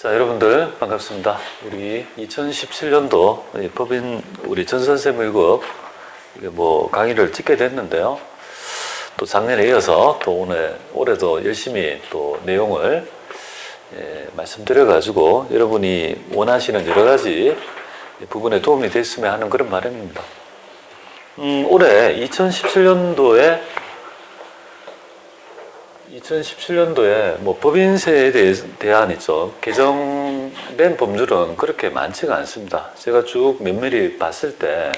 자, 여러분들 반갑습니다. 우리 2017년도 법인 우리 전선생 1급 강의를 찍게 됐는데요. 또 작년에 이어서 또 올해도 열심히 또 내용을 말씀드려가지고 여러분이 원하시는 여러 가지 부분에 도움이 됐으면 하는 그런 바람입니다. 올해 2017년도에 법인세에 대한 개정된 법률은 그렇게 많지가 않습니다. 제가 쭉 면밀히 봤을 때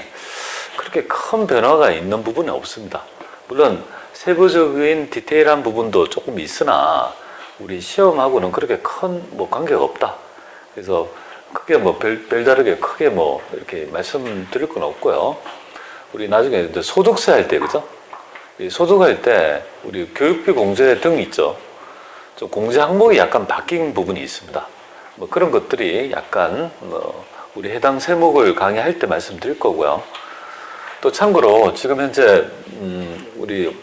그렇게 큰 변화가 있는 부분은 없습니다. 물론 세부적인 디테일한 부분도 조금 있으나 우리 시험하고는 그렇게 큰 관계가 없다. 그래서 크게 별다르게 크게 이렇게 말씀드릴 건 없고요. 우리 나중에 소득세 할 때, 그죠? 소득할 때 우리 교육비 공제 등 있죠. 좀 공제 항목이 약간 바뀐 부분이 있습니다. 그런 것들이 약간 우리 해당 세목을 강의할 때 말씀드릴 거고요. 또 참고로 지금 현재 우리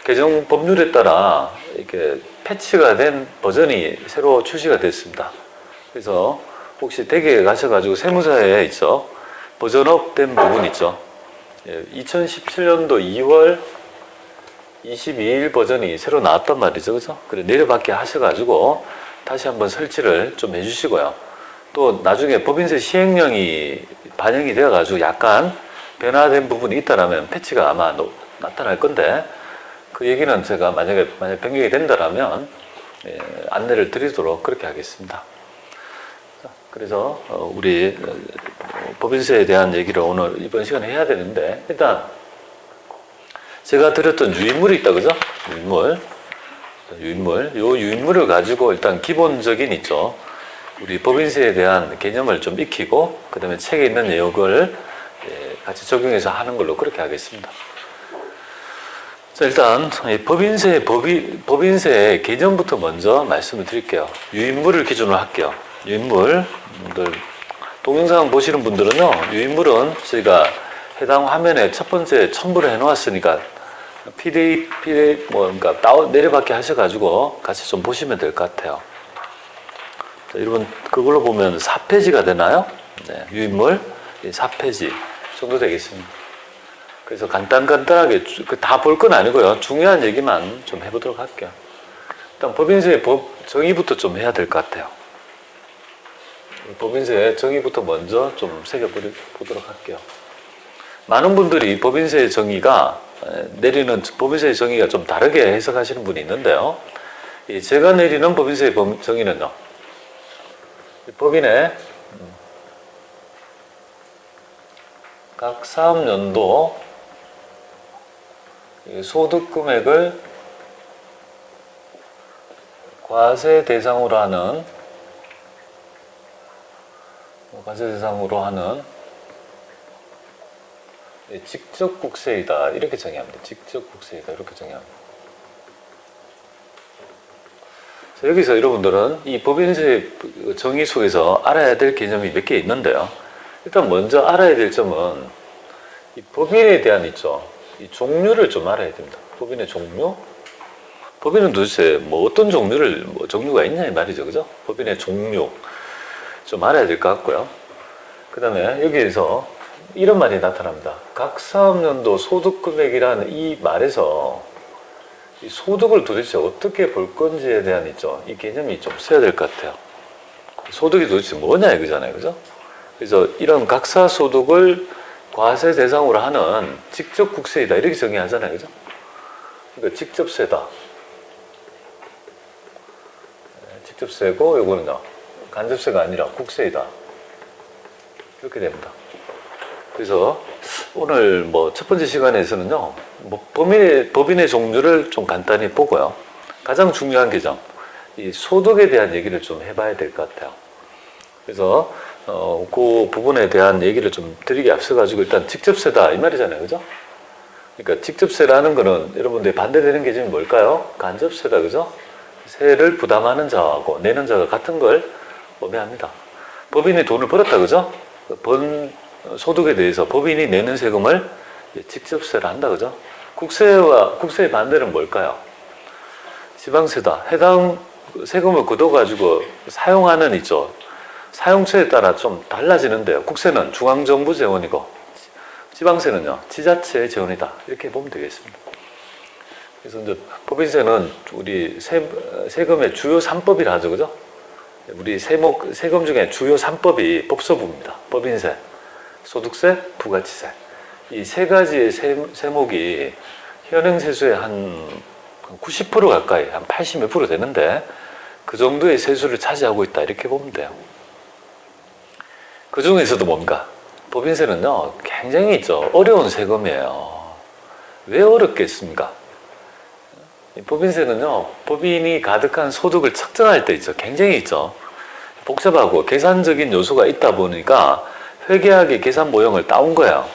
개정 법률에 따라 이렇게 패치가 된 버전이 새로 출시가 됐습니다. 그래서 혹시 댁에 가셔가지고 세무사에 있죠. 버전업 된 부분 있죠. 2017년도 2월 22일 버전이 새로 나왔단 말이죠. 그죠? 그래, 내려받게 하셔가지고 다시 한번 설치를 좀 해주시고요. 또 나중에 법인세 시행령이 반영이 되어가지고 약간 변화된 부분이 있다라면 패치가 아마 나타날 건데 그 얘기는 제가 만약에 변경이 된다라면 안내를 드리도록 그렇게 하겠습니다. 그래서 우리 법인세에 대한 얘기를 오늘 이번 시간에 해야 되는데 일단 제가 드렸던 유인물이 있다, 그죠? 유인물. 요 유인물을 가지고 일단 기본적인 있죠. 우리 법인세에 대한 개념을 좀 익히고, 그 다음에 책에 있는 내용을 같이 적용해서 하는 걸로 그렇게 하겠습니다. 자, 일단, 법인세의 개념부터 먼저 말씀을 드릴게요. 유인물을 기준으로 할게요. 유인물. 동영상 보시는 분들은요, 유인물은 저희가 해당 화면에 첫 번째 첨부를 해 놓았으니까 PDF 내려받게 하셔가지고 같이 좀 보시면 될 것 같아요. 자, 여러분 그걸로 보면 4페이지가 되나요? 네, 유인물 4페이지 정도 되겠습니다. 그래서 간단하게 다 볼 건 아니고요. 중요한 얘기만 좀 해보도록 할게요. 일단 법인세 정의부터 좀 해야 될 것 같아요. 법인세 정의부터 먼저 좀 새겨보도록 할게요. 많은 분들이 법인세 정의가 내리는 법인세 정의가 좀 다르게 해석하시는 분이 있는데요. 제가 내리는 법인세 정의는요. 법인의 각 사업연도 소득 금액을 과세 대상으로 하는 직접 국세이다 이렇게 정의합니다. 직접 국세이다 이렇게 정의합니다. 자, 여기서 여러분들은 이 법인세 정의 속에서 알아야 될 개념이 몇 개 있는데요. 일단 먼저 알아야 될 점은 이 법인에 대한 이 종류를 좀 알아야 됩니다. 법인의 종류? 법인은 도대체 어떤 종류가 있냐 이 말이죠, 그죠? 법인의 종류 좀 알아야 될 것 같고요. 그 다음에 여기에서 이런 말이 나타납니다. 각 사업연도 소득금액이라는 이 말에서 이 소득을 도대체 어떻게 볼 건지에 대한 이 개념이 좀 써야 될 것 같아요. 소득이 도대체 뭐냐 이거잖아요, 그죠? 그래서 이런 각사 소득을 과세 대상으로 하는 직접 국세이다 이렇게 정의하잖아요, 그죠? 그러니까 직접세다. 직접세고 이거는요 간접세가 아니라 국세이다 이렇게 됩니다. 그래서 오늘 첫 번째 시간에서는요, 법인의 종류를 좀 간단히 보고요. 가장 중요한 개념, 이 소득에 대한 얘기를 좀 해봐야 될 것 같아요. 그래서 그 부분에 대한 얘기를 좀 드리기 앞서가지고 일단 직접세다 이 말이잖아요, 그죠? 그러니까 직접세라는 거는 여러분들이 반대되는 개념이 뭘까요? 간접세다, 그죠? 세를 부담하는 자하고 내는 자가 같은 걸 의미합니다. 법인이 돈을 벌었다, 그죠? 번 소득에 대해서 법인이 내는 세금을 직접세를 한다, 그죠? 국세의 반대는 뭘까요? 지방세다. 해당 세금을 걷어가지고 사용하는 있죠. 사용처에 따라 좀 달라지는데요. 국세는 중앙정부 재원이고 지방세는요 지자체의 재원이다. 이렇게 보면 되겠습니다. 그래서 이제 법인세는 우리 세금의 주요 3법이라 하죠, 그죠? 우리 세금 중에 주요 3법이 법소부입니다. 법인세, 소득세, 부가치세. 이 세 가지의 세목이 현행 세수의 한 90% 가까이, 한 80 몇 프로 되는데 그 정도의 세수를 차지하고 있다. 이렇게 보면 돼요. 그 중에서도 뭡니까? 법인세는요, 굉장히 있죠. 어려운 세금이에요. 왜 어렵겠습니까? 법인세는요, 법인이 가득한 소득을 측정할 때 있죠. 굉장히 있죠. 복잡하고 계산적인 요소가 있다 보니까 회계학의 계산 모형을 따온 거예요.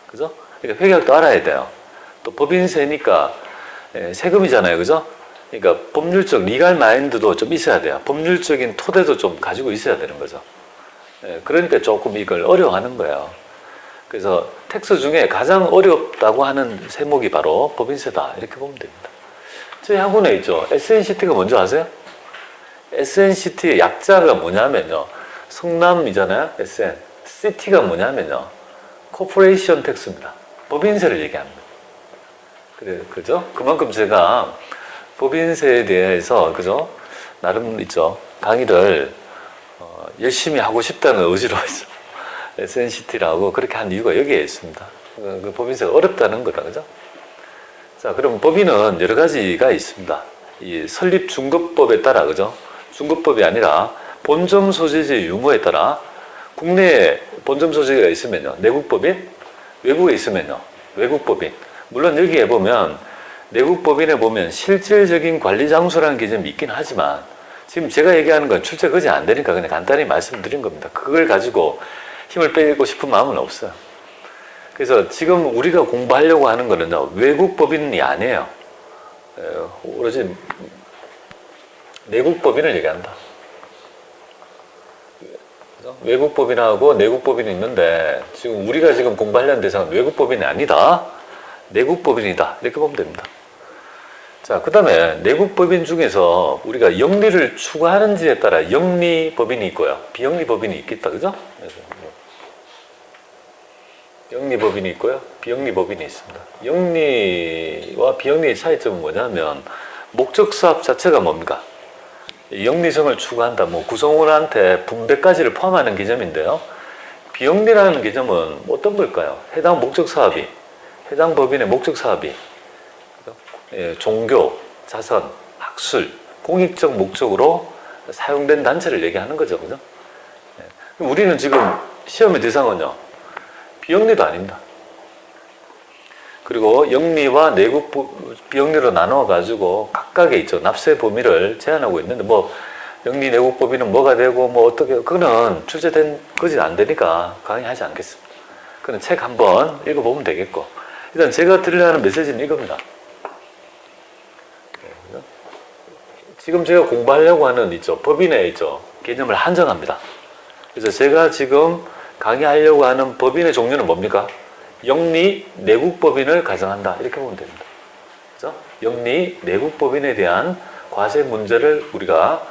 그죠? 그러니까 회계학도 알아야 돼요. 또 법인세니까 세금이잖아요. 그죠? 그러니까 법률적 리갈 마인드도 좀 있어야 돼요. 법률적인 토대도 좀 가지고 있어야 되는 거죠. 그러니까 조금 이걸 어려워하는 거예요. 그래서 텍스 중에 가장 어렵다고 하는 세목이 바로 법인세다. 이렇게 보면 됩니다. 저희 학원에 있죠. SNCT가 뭔지 아세요? SNCT의 약자가 뭐냐면요. 성남이잖아요. SN. CT가 뭐냐면요. 코퍼레이션 텍스입니다. 법인세를 얘기합니다. 그래, 그죠? 그만큼 제가 법인세에 대해서, 그죠? 나름 있죠. 강의를 열심히 하고 싶다는 의지로 있죠. SNCT라고 그렇게 한 이유가 여기에 있습니다. 그 법인세가 어렵다는 거다. 그죠? 자, 그럼 법인은 여러 가지가 있습니다. 이 설립 중급법에 따라, 그죠? 중급법이 아니라 본점 소재지의 유무에 따라 국내에 본점 소재가 있으면요. 내국법인, 외국에 있으면요. 외국법인. 물론 여기에 보면 내국법인에 보면 실질적인 관리 장소라는 개념이 있긴 하지만 지금 제가 얘기하는 건 출제 그지 안 되니까 그냥 간단히 말씀드린 겁니다. 그걸 가지고 힘을 빼고 싶은 마음은 없어요. 그래서 지금 우리가 공부하려고 하는 거는요, 외국 법인이 아니에요. 오로지 내국 법인을 얘기한다. 외국 법인하고 내국 법인이 있는데 지금 우리가 지금 공부하려는 대상은 외국 법인이 아니다. 내국 법인이다. 이렇게 보면 됩니다. 자, 그 다음에 내국 법인 중에서 우리가 영리를 추구하는지에 따라 영리 법인이 있고요. 비영리 법인이 있겠다. 그죠? 영리 법인이 있고요. 비영리 법인이 있습니다. 영리와 비영리의 차이점은 뭐냐면 목적 사업 자체가 뭡니까? 영리성을 추구한다. 뭐 구성원한테 분배까지를 포함하는 개념인데요. 비영리라는 개념은 어떤 걸까요? 해당 목적 사업이, 해당 법인의 목적 사업이 종교, 자선, 학술, 공익적 목적으로 사용된 단체를 얘기하는 거죠. 그죠? 우리는 지금 시험의 대상은요. 비영리도 아닙니다. 그리고 영리와 내국 비영리로 나누어 가지고 각각의 있죠. 납세 범위를 제한하고 있는데 뭐 영리 내국 범위는 뭐가 되고 뭐 어떻게 그거는 출제된 거지 안 되니까 강의하지 않겠습니다. 그는 책 한번 읽어보면 되겠고 일단 제가 드리려는 메시지는 이겁니다. 지금 제가 공부하려고 하는 있죠. 법인의 있죠. 개념을 한정합니다. 그래서 제가 지금 강의하려고 하는 법인의 종류는 뭡니까? 영리 내국법인을 가정한다. 이렇게 보면 됩니다. 그죠? 영리 내국법인에 대한 과세 문제를 우리가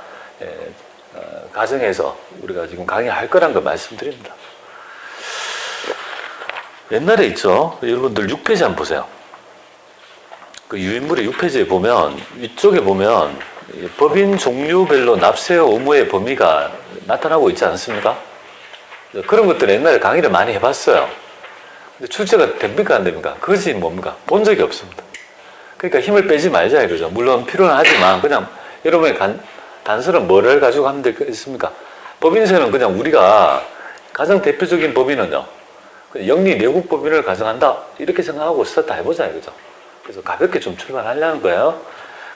가정해서 우리가 지금 강의할 거란 걸 말씀드립니다. 옛날에 있죠. 여러분들 6페이지 한번 보세요. 그 유인물의 6페이지에 보면 위쪽에 보면 법인 종류별로 납세 의무의 범위가 나타나고 있지 않습니까? 그런 것들 옛날에 강의를 많이 해봤어요. 근데 출제가 됩니까 안 됩니까? 그것이 뭡니까? 본 적이 없습니다. 그러니까 힘을 빼지 말자 이거죠. 물론 필요는 하지만 그냥 여러분의 단서는 뭐를 가지고 하면 되겠습니까? 법인세는 그냥 우리가 가장 대표적인 법인은요. 영리 내국 법인을 가정한다 이렇게 생각하고 스타트 해보자 이거죠. 그래서 가볍게 좀 출발하려는 거예요.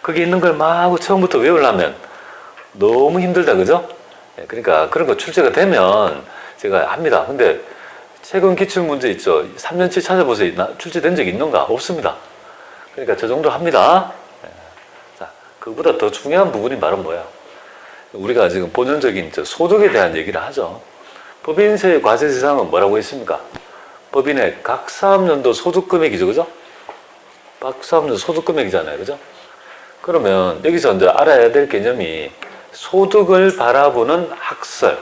거기 있는 걸 막 처음부터 외우려면 너무 힘들다 그죠? 그러니까 그런 거 출제가 되면 제가 합니다. 근데 최근 기출문제 있죠. 3년치 찾아보세요. 출제된 적 있는가? 없습니다. 그러니까 저 정도 합니다. 자, 그보다 더 중요한 부분이 바로 뭐예요? 우리가 지금 본연적인 소득에 대한 얘기를 하죠. 법인세 과세 대상은 뭐라고 했습니까? 법인의 각 사업연도 소득금액이죠. 그죠? 각 사업연도 소득금액이잖아요. 그죠? 그러면 여기서 이제 알아야 될 개념이 소득을 바라보는 학설.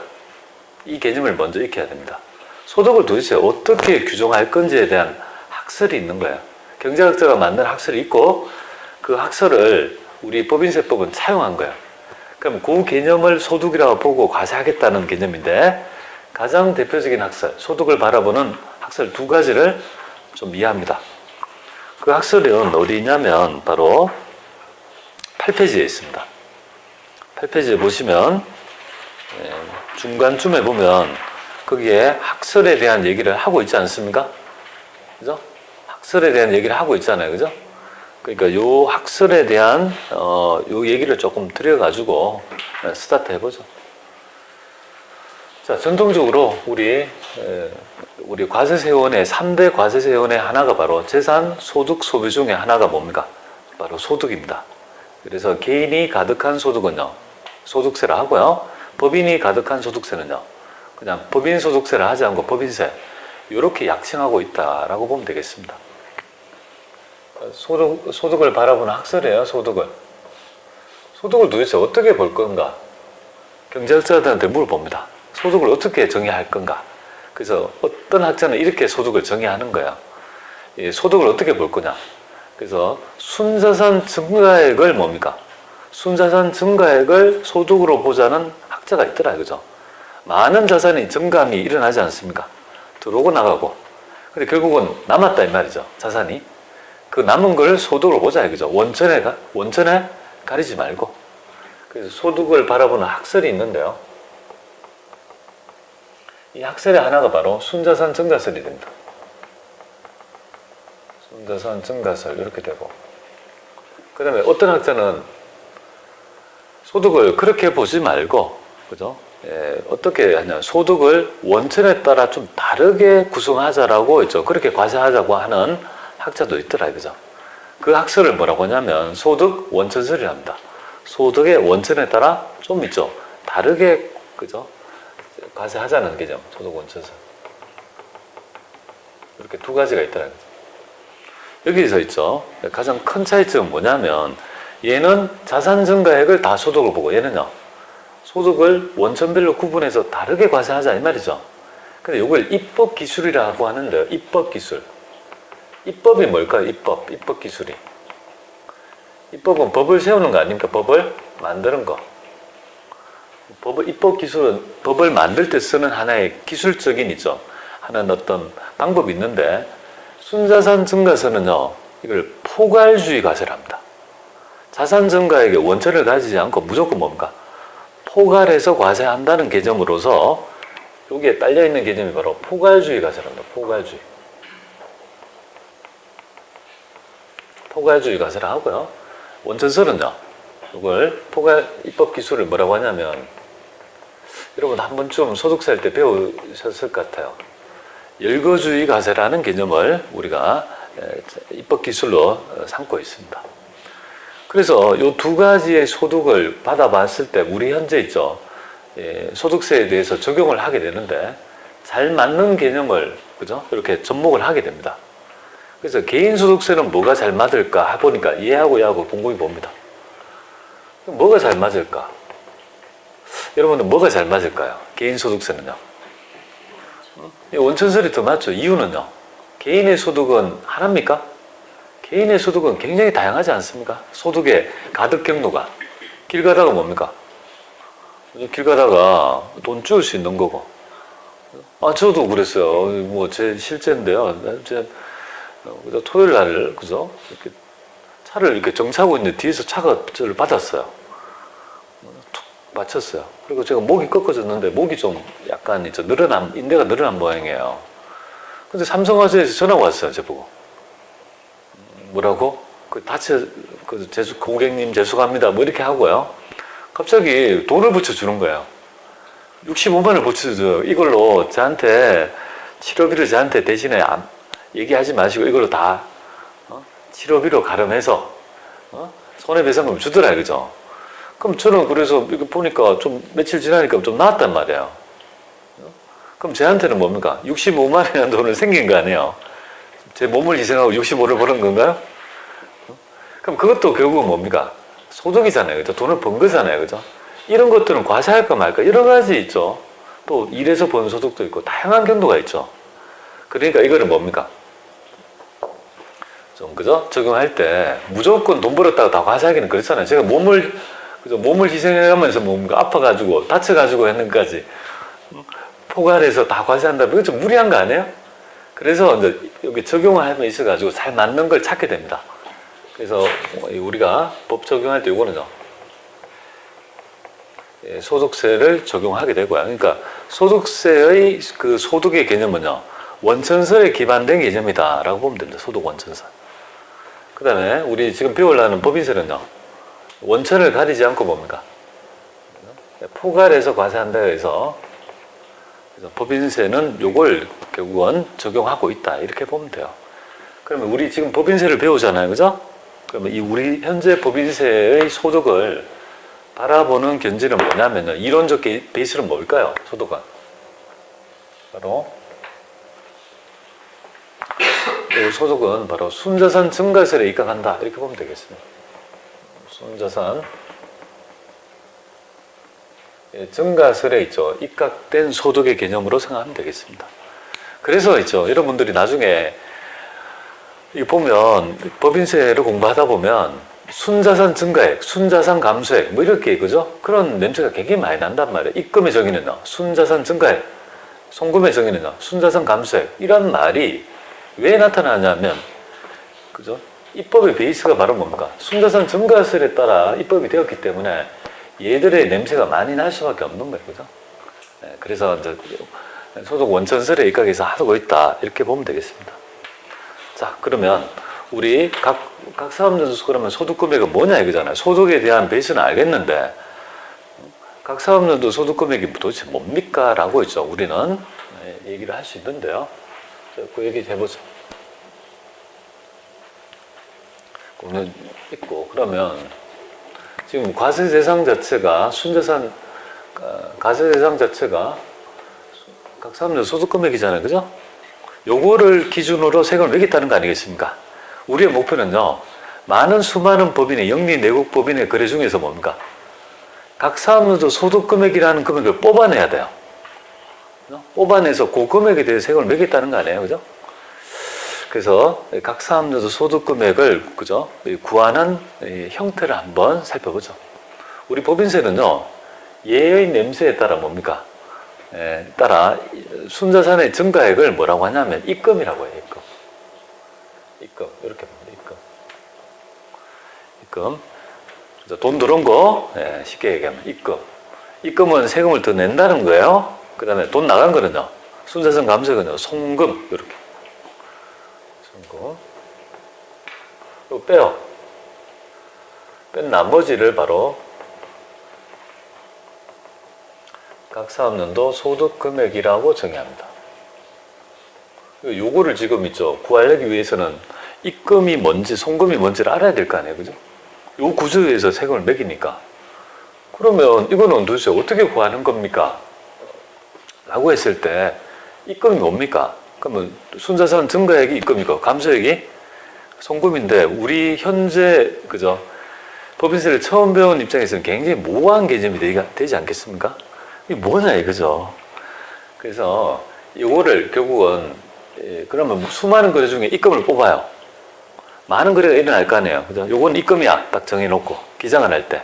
이 개념을 먼저 익혀야 됩니다. 소득을 도대체 어떻게 규정할 건지에 대한 학설이 있는 거예요. 경제학자가 만든 학설이 있고 그 학설을 우리 법인세법은 차용한 거예요. 그럼 그 개념을 소득이라고 보고 과세하겠다는 개념인데 가장 대표적인 학설, 소득을 바라보는 학설 두 가지를 좀 이해합니다. 그 학설은 어디 있냐면 바로 8페이지에 있습니다. 8페이지에 보시면 중간쯤에 보면 거기에 학설에 대한 얘기를 하고 있지 않습니까? 그죠? 학설에 대한 얘기를 하고 있잖아요. 그죠? 그러니까 요 학설에 대한 요 얘기를 조금 드려가지고 스타트 해보죠. 자, 전통적으로 우리 과세세원의 3대 과세세원의 하나가 바로 재산, 소득, 소비 중에 하나가 뭡니까? 바로 소득입니다. 그래서 개인이 가득한 소득은요, 소득세를 하고요. 법인이 가득한 소득세는요, 그냥 법인 소득세를 하지 않고 법인세, 이렇게 약칭하고 있다라고 보면 되겠습니다. 소득을 바라보는 학설이에요, 소득을. 소득을 도대체 어떻게 볼 건가? 경제학자들한테 물어봅니다. 소득을 어떻게 정의할 건가? 그래서 어떤 학자는 이렇게 소득을 정의하는 거예요. 소득을 어떻게 볼 거냐? 그래서 순자산 증가액을 뭡니까? 순자산 증가액을 소득으로 보자는 학자가 있더라, 그죠? 많은 자산이 증감이 일어나지 않습니까? 들어오고 나가고. 근데 결국은 남았다, 이 말이죠. 자산이. 그 남은 걸 소득으로 보자, 그죠? 원천에 가리지 말고. 그래서 소득을 바라보는 학설이 있는데요. 이 학설의 하나가 바로 순자산 증가설이 됩니다. 순자산 증가설 이렇게 되고, 그 다음에 어떤 학자는 소득을 그렇게 보지 말고, 그죠? 어떻게 하냐, 소득을 원천에 따라 좀 다르게 구성하자라고 했죠. 그렇게 과세하자고 하는 학자도 있더라, 그죠? 그 학설을 뭐라고 하냐면 소득 원천설이라 합니다. 소득의 원천에 따라 좀 있죠. 다르게, 그죠? 과세하자는 개념, 소득 원천설. 이렇게 두 가지가 있더라고요. 여기서 있죠. 가장 큰 차이점은 뭐냐면 얘는 자산 증가액을 다 소득을 보고 얘는요, 소득을 원천별로 구분해서 다르게 과세하자 이 말이죠. 근데 이걸 입법 기술이라고 하는데요. 입법 기술. 입법이 뭘까요? 입법 기술이. 입법은 법을 세우는 거 아닙니까? 법을 만드는 거. 입법 기술은 법을 만들 때 쓰는 하나의 기술적인 있죠. 하나는 어떤 방법이 있는데, 순자산 증가세는요, 이걸 포괄주의 과세를 합니다. 자산 증가액의 원천을 가지지 않고 무조건 뭡니까? 포괄해서 과세한다는 개념으로서 여기에 딸려있는 개념이 바로 포괄주의 과세랍니다. 포괄주의 과세를 하고요. 원천설은요, 이걸 입법 기술을 뭐라고 하냐면, 여러분 한 번쯤 소득세 할 때 배우셨을 것 같아요. 열거주의 과세라는 개념을 우리가 입법 기술로 삼고 있습니다. 그래서 이 두 가지의 소득을 받아봤을 때 우리 현재 있죠. 소득세에 대해서 적용을 하게 되는데 잘 맞는 개념을, 그죠? 이렇게 접목을 하게 됩니다. 그래서 개인 소득세는 뭐가 잘 맞을까 보니까 얘하고 얘하고 곰곰이 봅니다. 뭐가 잘 맞을까? 여러분은 뭐가 잘 맞을까요? 개인 소득세는요. 원천설이 더 맞죠. 이유는요. 개인의 소득은 하나입니까? 개인의 소득은 굉장히 다양하지 않습니까? 소득의 가득 경로가. 길 가다가 뭡니까? 길 가다가 돈 주울 수 있는 거고. 저도 그랬어요. 뭐 제 실제인데요. 토요일 날, 그죠? 이렇게 차를 이렇게 정차하고 있는데 뒤에서 차가 저를 받았어요. 툭 맞췄어요. 그리고 제가 목이 꺾어졌는데 목이 좀 약간 이제 인대가 늘어난 모양이에요. 근데 삼성화재에서 전화가 왔어요, 저보고. 뭐라고? 고객님 죄송합니다. 뭐 이렇게 하고요. 갑자기 돈을 붙여주는 거예요. 65만 원을 붙여줘요. 이걸로 저한테 치료비를 저한테 대신에 얘기하지 마시고 이걸로 다 치료비로 가름해서 손해배상금 주더라, 그죠? 그럼 저는 그래서 이거 보니까 좀 며칠 지나니까 좀 나았단 말이에요. 그럼 저한테는 뭡니까? 65만 원이라는 돈을 생긴 거 아니에요? 제 몸을 희생하고 65를 버는 건가요? 그럼 그것도 결국은 뭡니까? 소득이잖아요. 그죠? 돈을 번 거잖아요. 그죠? 이런 것들은 과세할까 말까 여러 가지 있죠. 또 일해서 번 소득도 있고 다양한 경로가 있죠. 그러니까 이거는 뭡니까? 좀 그죠? 적용할 때 무조건 돈 벌었다고 다 과세하기는 그렇잖아요. 제가 몸을 희생해가면서 뭔가 아파가지고 다쳐가지고 했는 것까지 포괄해서 다 과세한다면 이거 좀 무리한 거 아니에요? 그래서 이제 여기 적용을 하면 있어가지고 잘 맞는 걸 찾게 됩니다. 그래서 우리가 법 적용할 때 이거는요. 소득세를 적용하게 되고요. 그러니까 소득세의 그 소득의 개념은요. 원천설에 기반된 개념이다라고 보면 됩니다. 소득 원천설. 그 다음에 우리 지금 배우려는 법인세는요. 원천을 가리지 않고 뭡니까? 포괄해서 과세한다 해서 법인세는 요걸 결국은 적용하고 있다. 이렇게 보면 돼요. 그러면 우리 지금 법인세를 배우잖아요. 그죠? 그러면 이 우리 현재 법인세의 소득을 바라보는 견지는 뭐냐면요. 이론적 베이스는 뭘까요? 소득은. 바로 소득은 바로 순자산 증가세에 입각한다. 이렇게 보면 되겠습니다. 순자산 증가설에 있죠. 입각된 소득의 개념으로 생각하면 되겠습니다. 그래서 있죠. 여러분들이 나중에 이 보면 법인세를 공부하다 보면 순자산 증가액, 순자산 감소액 뭐 이렇게 그죠? 그런 냄새가 굉장히 많이 난단 말이에요. 입금의 정의는요. 순자산 증가액, 송금의 정의는요. 순자산 감소액 이런 말이 왜 나타나냐면 그죠? 입법의 베이스가 바로 뭡니까? 순자산 증가설에 따라 입법이 되었기 때문에 얘들의 냄새가 많이 날 수밖에 없는 거예요. 그죠? 네, 그래서 이제 소득 원천설에 입각해서 하고 있다. 이렇게 보면 되겠습니다. 자, 그러면 우리 각 사업연수 그러면 소득 금액은 뭐냐 이거잖아요. 소득에 대한 베이스는 알겠는데 각 사업연도 소득 금액이 도대체 뭡니까? 라고 있죠. 우리는 얘기를 할 수 있는데요. 그 얘기 해보죠. 그러면 있고 그러면 지금 과세 대상 자체가 순자산 과세 대상 자체가 각 사람들 소득 금액이잖아요, 그죠? 요거를 기준으로 세금을 매겼다는 거 아니겠습니까? 우리의 목표는요, 수많은 법인의 영리 내국 법인의 거래 중에서 뭡니까? 각 사람들도 소득 금액이라는 금액을 뽑아내야 돼요. 뽑아내서 그 금액에 대해 세금을 매겼다는 거 아니에요, 그죠? 그래서 각 사업자도 소득 금액을 그죠 구하는 형태를 한번 살펴보죠. 우리 법인세는요 얘의 냄새에 따라 뭡니까? 따라 순자산의 증가액을 뭐라고 하냐면 입금이라고 해요. 입금 이렇게 봅니다. 입금. 돈 들어온 거 쉽게 얘기하면 입금. 입금은 세금을 더 낸다는 거예요. 그 다음에 돈 나간 거는요 순자산 감소액은요 송금 이렇게. 이거 빼요. 뺀 나머지를 바로 각 사업연도 소득 금액이라고 정의합니다. 요거를 지금 있죠. 구하기 위해서는 입금이 뭔지 송금이 뭔지를 알아야 될 거 아니에요. 그죠? 요 구조에서 세금을 매기니까. 그러면 이거는 도대체 어떻게 구하는 겁니까? 라고 했을 때 입금이 뭡니까? 그러면 순자산 증가액이 입금이고 감소액이 송금인데 우리 현재 그죠 법인세를 처음 배운 입장에서는 굉장히 모호한 개념이 되지 않겠습니까? 이게 뭐냐 이거죠. 그래서 이거를 결국은 그러면 수많은 거래 중에 입금을 뽑아요. 많은 거래가 일어날 거 아니에요. 그죠? 요건 입금이야 딱 정해놓고 기장을 할 때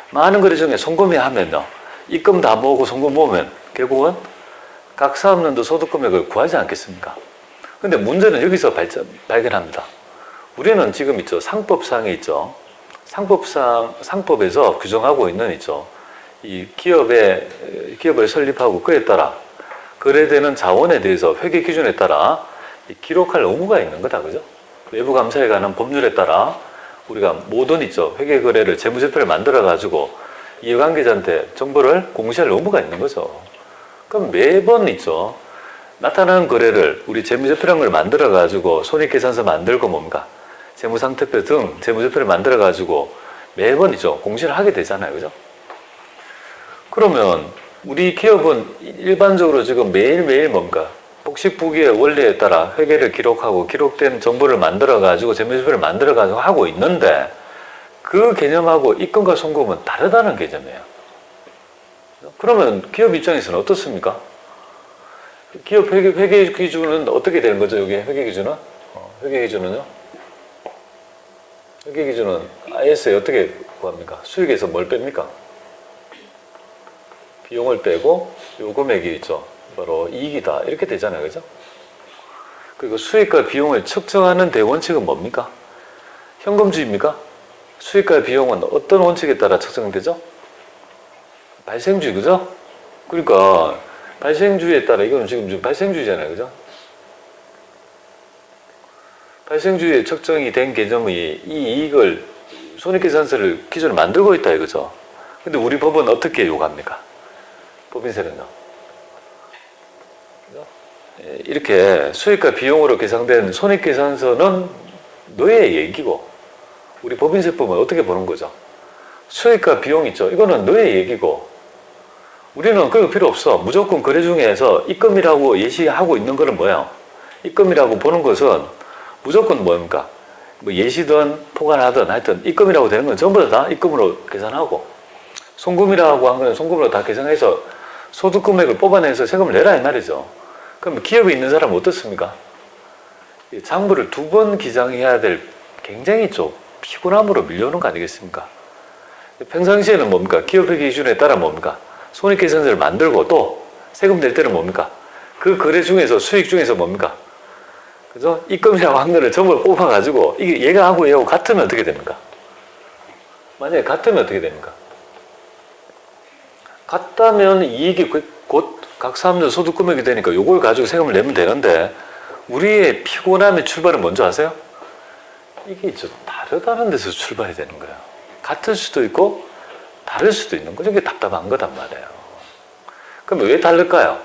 많은 거래 중에 송금이야 하면요 입금 다 모으고 송금 모으면 결국은 각 사업연도 소득 금액을 구하지 않겠습니까? 근데 문제는 여기서 발견합니다. 우리는 지금 있죠. 상법상에 있죠. 상법에서 규정하고 있는 있죠. 이 기업을 설립하고 그에 따라 거래되는 자원에 대해서 회계 기준에 따라 기록할 의무가 있는 거다. 그죠? 외부 감사에 관한 법률에 따라 우리가 모든 있죠. 회계 거래를 재무제표를 만들어 가지고 이해관계자한테 정보를 공시할 의무가 있는 거죠. 그럼 매번 있죠. 나타나는 거래를 우리 재무제표라는 걸 만들어 가지고 손익계산서 만들고 뭡니까? 재무상태표 등 재무제표를 만들어 가지고 매번 있죠. 공시를 하게 되잖아요. 그죠? 그러면 우리 기업은 일반적으로 지금 매일매일 뭡니까? 복식부기의 원리에 따라 회계를 기록하고 기록된 정보를 만들어 가지고 재무제표를 만들어 가지고 하고 있는데 그 개념하고 입금과 송금은 다르다는 개념이에요. 그러면 기업 입장에서는 어떻습니까? 기업 회계 기준은 어떻게 되는 거죠? 여기 회계 기준은? 회계 기준은요? 회계 기준은 IS에 어떻게 구합니까? 수익에서 뭘 뺍니까? 비용을 빼고 요 금액이 있죠. 바로 이익이다. 이렇게 되잖아요. 그죠? 그리고 수익과 비용을 측정하는 대원칙은 뭡니까? 현금주의입니까? 수익과 비용은 어떤 원칙에 따라 측정되죠? 발생주의, 그죠? 그러니까 발생주의에 따라 이거는 지금 발생주의잖아요. 그죠? 발생주의에 측정이 된 개념이 이 이익을 손익계산서를 기준을 만들고 있다 이거죠. 근데 우리 법은 어떻게 요구합니까? 법인세는요. 이렇게 수익과 비용으로 계상된 손익계산서는 너의 얘기고 우리 법인세법은 어떻게 보는 거죠? 수익과 비용 있죠. 이거는 너의 얘기고 우리는 그거 필요 없어. 무조건 거래 중에서 입금이라고 예시하고 있는 거는 뭐예요? 입금이라고 보는 것은 무조건 뭡니까? 뭐 예시든 포괄하든 하여튼 입금이라고 되는 건 전부 다 입금으로 계산하고 송금이라고 한 거는 송금으로 다 계산해서 소득 금액을 뽑아내서 세금을 내라 이 말이죠. 그럼 기업에 있는 사람은 어떻습니까? 장부를 2번 기장해야 될 굉장히 좀 피곤함으로 밀려오는 거 아니겠습니까? 평상시에는 뭡니까? 기업회계 기준에 따라 뭡니까? 손익계산서를 만들고 또 세금 낼 때는 뭡니까? 그 거래 중에서 수익 중에서 뭡니까? 그죠? 입금이라고 한 거를 전부 뽑아가지고 이게 얘가 하고 얘하고 같으면 어떻게 됩니까? 만약에 같으면 어떻게 됩니까? 같다면 이익이 곧 각 사람들 소득 금액이 되니까 요걸 가지고 세금을 내면 되는데 우리의 피곤함의 출발은 뭔지 아세요? 이게 좀 다르다는 데서 출발이 되는 거예요. 같을 수도 있고 다를 수도 있는 거죠. 이게 답답한 거단 말이에요. 그럼 왜 다를까요?